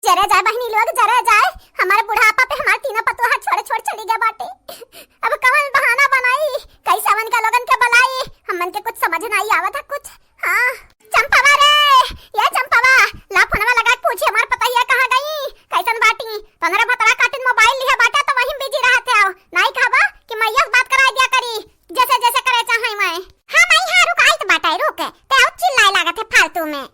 जरा जाए बहनी लोग, जरा जाए। हमारे बुढ़ापा पे हमारे तीनों पतोहा छोड़ छोड़ चली गए बाटे। अब कौन बहाना बनाई, कैसे मन का लोगन के बुलाई, हमन के कुछ समझ नहीं आवत है कुछ। हाँ चंपावा रे, ये चंपावा ला फोनवा लगा के पूछी हमार पतैया कहां गई, कैसन बाटी। तोहरे भतरा काटिन मोबाइल लिया बाटा तो वहीं बिजी रहते हो, नहीं कहबा कि मैया से बात करा दिया करी जैसे जैसे करे चाहे मैं। हां मैं हां रुक आई तो बाटा रुक, ते और चिल्लाए लागत है फालतू में।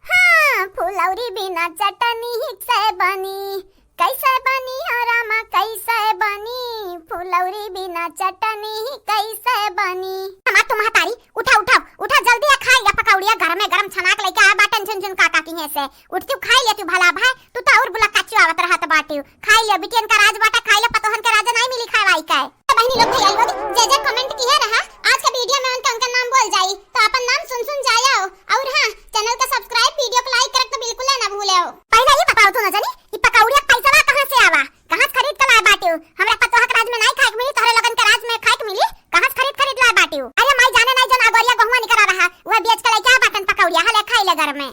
हां फुलौरी बिना चटनी से बनी, कैसे बनी हो रामा कैसे बनी, फुलौरी बिना चटनी कैसे बनी। हमार तुम तारी उठा उठा उठा जल्दी आ, खाई ले पकौड़िया घर में गरम छनाक लेके आ बाटन झुन झुन काका की है से उठती खाई ले तू भला भाई, तू तो और बुला कच्ची आवत रहत बाटी। खाई ले बिटियन का राज बाटा, खाई ले पतोहन के राज नहीं मिली खावाई का। बहनी लोग भैया लोग जे जे कमेंट किए रहा आज का वीडियो में उनका नाम बोल जाई तो अपन नाम सुन सुन जाओ। और हां चैनल का सब्सक्राइब वीडियो को लाइक करके तो बिल्कुल ना भूले हो। पहले ये बताओ तो ना जानी ये पकौड़िया पैसा कहां से आवा, कहां से खरीद के लाए बाटी। हमरा पतोहा के राज में नहीं खाए मिली, तोहरे लगन के राज में खाए मिली, कहां से खरीद लाए बाटी। अरे मैं जाने नहीं जन अगोरिया गहुआ निकला रहा वो बेच के लेके आ बाटन पकौड़िया हले खाई ले घर में।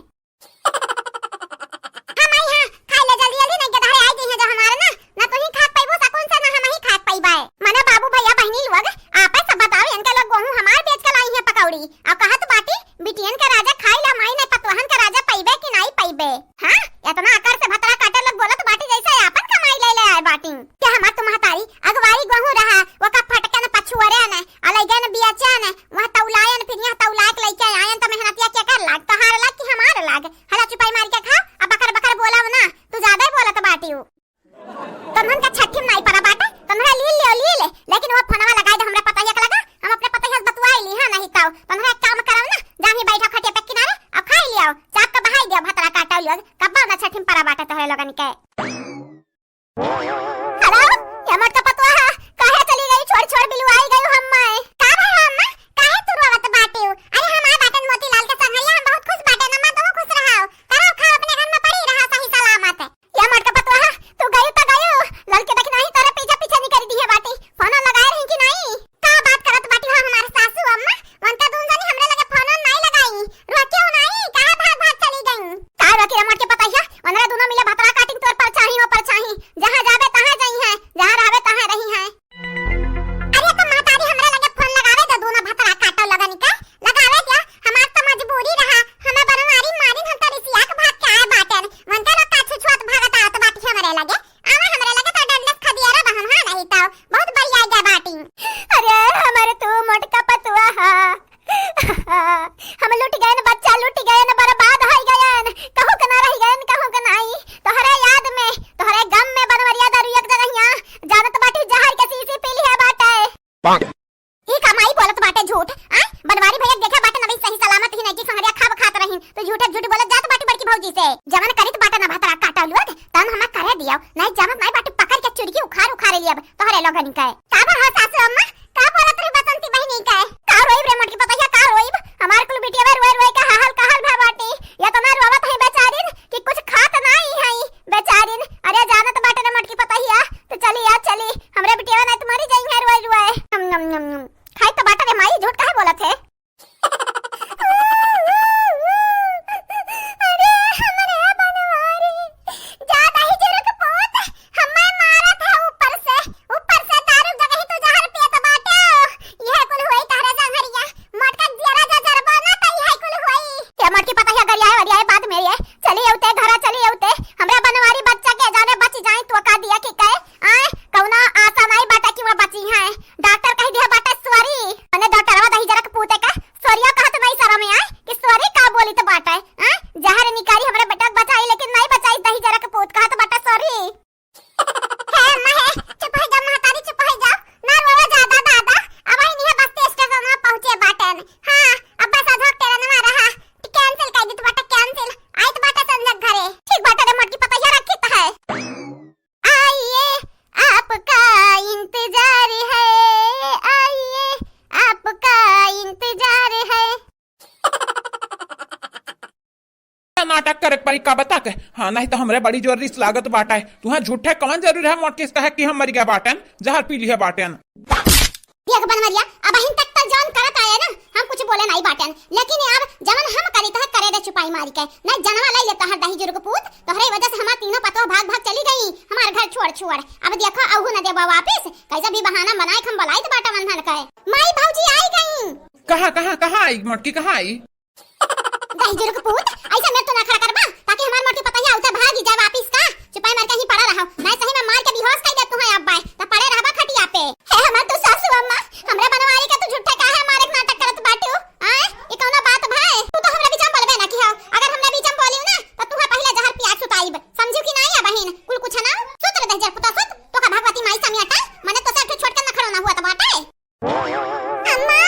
हां मैं हां खाई ले जल्दी जल्दी नहीं गधारे आई गई है जो हमारे ना तो ही खा पाइबो सकून से ना हम ही खा पाइबा। मने बाबू भैया बहनी लोग आपे सब बताओ इनके लोग गहूं हमार बेच के लाई है पकौड़ी, अब कहत बाटी बिटियन के राजा खाई ला माई नहीं पतोहन के राजा पाइबे कि नहीं पाइबे। हां इतना आकर से भतरा काटे लोग बोलत बाटी जैसे अपन कमाई ले ले आए बाटी। क्या हमार तुम्हारी अगवाई गहूं रहा वो का फटके न पछुअरे न अलैगे न बियाचा न वहां तौलायन फिर यहां तौला के लेके आयन तो मेहनतिया क्या कर लाग तहार लाग कि हमार लाग हला चुपाई मार के खा। अब बकर बकर बोलाव ना तू ज्यादा बोलत बाटी हो, तमन का छठिम नहीं पड़ा बाटा तमरा ले लेकिन वो फोनवा लगाई दे हमरा पता ही लगा हम अपने पता ही बतवाई ली। हां नहीं ताऊ तमरा एक काम करौ ना जाही बैठा खटे पे किनारे अब खाई लियो चाप का बहाई दे भतरा काटा लियो कब्बा ना छठिम पड़ा बाटा तोहरे लोगन के। हेलो हमर का पतवा काहे चली गई छोड़ छोड़ बिलु आई गई हम मैं का भाई अम्मा काहे तू रोवत बाटी। अरे हमार बाटन मोतीलाल के संग हम बहुत खुश बाटे ना मैं तो खुश रहा करो खा अपने घर में पड़ी रहा सही सलामत है। ये हमर का पतवा तू गई तो गई लड़के देख नहीं तारे पीछे पीछे नहीं कर दी है बाटी, फोन लगाए रही कि नहीं का बात करत बाटी हो हमारे सासू अम्मा वंता दून जानी हमरे लगे फोन नहीं लगाई रो क्यों नहीं काहे भाग भाग चली गई। का रोके हमर के पता है वनरा दोनों मिले भतरा काटिंग तोर पर चाही ओ पर चाही जहां जाबे तहां जाई है जहां रहबे तहां रही है। अरे तो मातारी हमरे लगे फोन लगावे दे दोनों भतरा काटो लगन का लगावे क्या हमार तो मजबूरी रहा हमें बनवारी मारी हम तो रिसिया के भाग के आए बाटन वंता लोग का छुछुत भागत आवत बाटी हमरे लगे आवा हमरे लगे तो डंडस खदियारा बहन हां नहीं तो बहुत बढ़िया गया बाटी। अरे हमारे तू मोटका पतुआ हम लुट गए न बच्चा लुट गए न बर्बाद हो गए न कहू के ना रह गए न कहू के नहीं तोहरे याद में तोहरे गम में बनवरिया दारू एक जगहिया जानत बाटी जहर के सीसी पी ली है बाटे ई कमाई बोलत बाटे झूठ आ बनवारी भैया देखा बाटे नबी सही सलामत ही नहीं की संगरिया खाब खात रही तो झूठ झूठ बोलत जात बाटी बड़की भौजी से जवन करित बाटे ना भतरा काटा लोग तन हम करे दियो नहीं जानत नहीं बाटी पकड़ के चुड़की उखाड़ लिया तोहरे लोगन के का हो सासू अम्मा का बोलत रही बसंती बहनी का रोइब रे मोट की पता है का रोइब हमार कुल बिटिया रोए का हाल भा बाटी या तो मार रोवत है बेचारिन कि कुछ खात नहीं है बेचारिन। अरे जानत बाटे ना मोट की पता है तो चली आ चली हमरे बिटिया ना तुम्हारी जाई है रोए नम नम नम नम खाई तो बाटा रे माई झूठ काहे बोलत है। अरे हमरे बनवारी ज्यादा ही जरूरत पोत हमें मारत है ऊपर से दारू जगह तो जहर पियत बाटे यह कुल होई तारे संगरिया मटका जरा जरबा ना त यह कुल होई ये मटकी पता है गरिया है बात मेरी है चली औते घरा चली औते हमरा बनवारी बच्चा के जाने बच जाए तो का दिया कि कहे आए कौना आशा नहीं बाटा कि वो बची है डॉक्टर कह दिया बाटा स्वरी अने डॉक्टरवा दही जरा के पूते का स्वरिया कहत नहीं शर्म में आए कि स्वरी का बोली तो बाटा है जहर निकारी हमरा बेटा बचाई लेकिन नहीं बचाई दही जरा के पूत कहत बाटा सॉरी है अम्मा है चुप हो जा महतारी चुप हो जा ना रोवा ज्यादा दादा अब आई नहीं बस स्टेशन में पहुंचे बाटन। हां अब बस अधक तेरा नवा रहा कैंसिल कर दी तो बाटा कैंसिल आई तो बाटा संजक घरे ठीक बाटा रे मोटकी पता है रखी है आइए आपका इंतजार है आइए आपका इंतजार है। नाटक करे परी का बता के हाँ नहीं तो हमरे बड़ी जोर रिस लागत बाटा है तुहा झूठे कौन जरूर है मोट किस कहे कि हम मर गया बाटन जहर पी लिया बाटन ये बनवरिया अब हिन तक जौन करत आए ना हम कुछ बोले नहीं बाटन, लेकिन अब जमन हम करी तो करे दे छुपाई मारी के नहीं जनवा लाई लेता हर दही जुर्ग पूत तोहरे वजह से हमार तीनों पतो भाग भाग चली गई हमार घर छोड़ छोड़। अब देखो अहू न देबा वापस कैसा भी बहाना बनाए हम बलाई तो बाटा बंधन कहे माई भौजी आई गई। कहाँ आई मोटकी कहाँ आई? दही जुर्ग पूत ऐसा मैं तो ना खड़ा करबा ताकि हमार मोटकी पता ही उते भागी जाए वापस का छुपाई मार के ही पड़ा रहा मैं सही में मार के बेहोश कर दे तू है अब त पड़े रहबा खटिया पे। हे हमार तो सासू अम्मा हमरे बनवारी के तू झूठे काहे हमारे नाटक करत बाटू हां ई कौनो बात भाई तू तो हमरा बीच में बोलबे ना कि हो अगर हमने बीच में बोलियो ना तो तू पहले जहर पिया सुताईब समझू कि नहीं है बहन कुल कुछ ना सुत रे दहजर पुता सुत तो का भगवती माई समियाटा मने तो से छोड़ के न खड़ो ना हुआ तो बाटे। अम्मा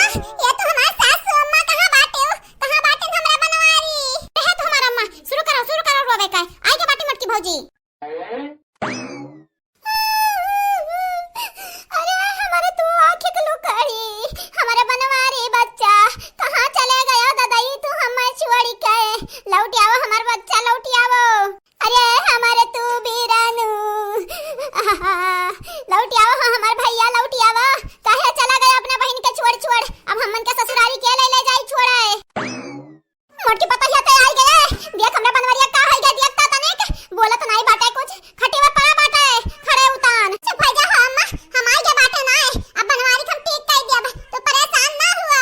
ये तो हमार सासू अम्मा कहां बाटे हमरा बनवारी रहे तो हमार अम्मा शुरू करो रोवे का आई के बाटी मटकी भौजी। अरे हमारे तू आंखें क्यों करी हमारे बनवारी बच्चा कहां चले गयो दादाई तू हमें छोड़ के लौट आओ हमार बच्चा लौट आओ। अरे हमारे तू बीरानू लौट आओ हमार भैया लौट आओ काहे चला गया अपना बहन के छोड़ अब हमन के ससुरारी के ले जाई छोड़े। मोटी पता ही आता आई गया देख हमरा बनवरिया का है गया देखता तने बोला तो नहीं बाटे कुछ खटी में पड़ा बाटे खड़े उतान चुप हो जा अम्मा हम आई के बाटे ना अब बनवारी हम ठीक कर दिया तो परेशान ना हुआ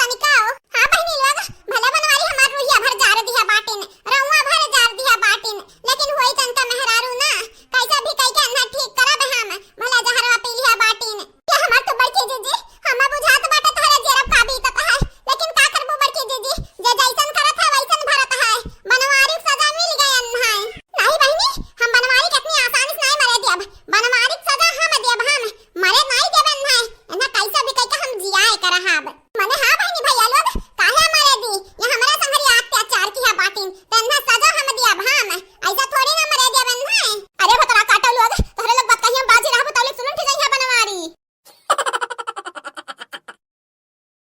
तनिका हां बहनी लोग भले बनवारी हमार रुहिया भर जार दिया बाटिन रउआ भर जार दिया बाटिन लेकिन होई तनका मेहरारू ना कैसा भी कई के ना ठीक करब हम भला जहरवा पी लिया बाटिन के हमार तो बड़की जीजी हम बुझात बाटे तोहरे जेरब का भी तक है लेकिन का करबो बड़की जीजी जे जैसन करत है वैसन भरत है बनवारी सजा मिल गयन है नहीं बहनी हम बनवारी कितनी आसानी से नहीं मरे देब बनवारी सजा हम देब हम मरे नहीं देबन है एना कैसा भी कई के हम जियाए करहाब मने हां बहनी भैया लोग काहे मरे दी ये हमरा संगरी अत्याचार किया बाटिन तन्ना सजा हम दिया हम ऐसा थोड़ी ना मरे देबन है। अरे बतरा काटो लोग तोहरे लोग बात कहियो बाजी रहा बताले सुन ठीक है बनवारी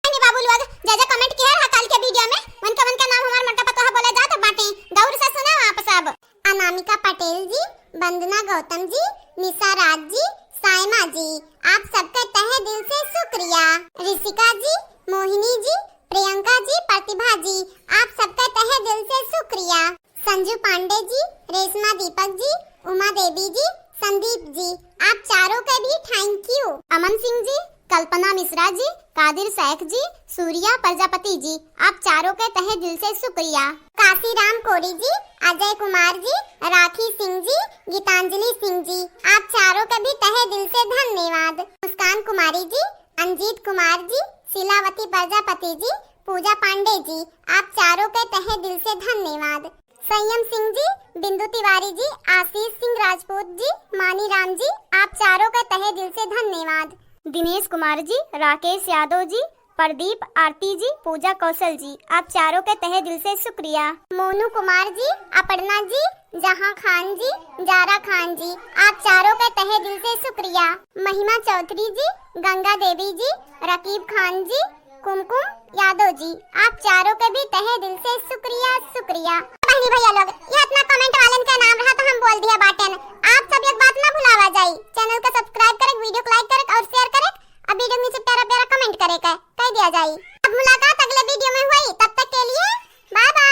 नहीं बाबू लोग जा कमेंट किया है कल के वीडियो में मन का नाम हमार मट्टा पता बोले जात बाटे गौर से सुना आप सब अनामिका पटेल जी वंदना गौतम जी निशा राज जी साइमा जी आप सबका तहे दिल से शुक्रिया। ऋषिका जी मोहिनी जी प्रियंका जी प्रतिभा जी आप सबका तहे दिल से शुक्रिया। संजू पांडे जी रेशमा दीपक जी उमा देवी जी संदीप जी आप चारों का भी थैंक यू। अमन सिंह जी कल्पना मिश्रा जी कादिर शेख जी सूर्या प्रजापति जी आप चारों के तहे दिल से शुक्रिया। काशीराम कोरी जी अजय कुमार जी राखी सिंह जी गीतांजलि सिंह जी आप चारों के भी तहे दिल से धन्यवाद। मुस्कान कुमारी जी अंजीत कुमार जी शिलावती प्रजापति जी पूजा पांडे जी आप चारों के तहे दिल से धन्यवाद। संयम सिंह जी बिंदु तिवारी जी आशीष सिंह राजपूत जी मानी राम जी आप चारों के तहे दिल से धन्यवाद। दिनेश कुमार जी राकेश यादव जी प्रदीप आरती जी पूजा कौशल जी आप चारों के तहे दिल से शुक्रिया। मोनू कुमार जी अपर्णा जी जहां खान जी जारा खान जी आप चारों के तहे दिल से शुक्रिया। महिमा चौधरी जी गंगा देवी जी रकीब खान जी कुमकुम यादव जी आप चारों के भी तहे दिल से शुक्रिया। बहनी भैया लोग ये अपना कमेंट वालन का नाम रहा तो हम बोल दिया बाटन आप सब एक बात ना भुलावा जाई चैनल को सब्सक्राइब करे वीडियो को लाइक करे और शेयर करे अब वीडियो नीचे प्यारा प्यारा कमेंट करे कह दिया जाए। अब मुलाकात अगले वीडियो में हुई तब तक के लिए बाय बाय।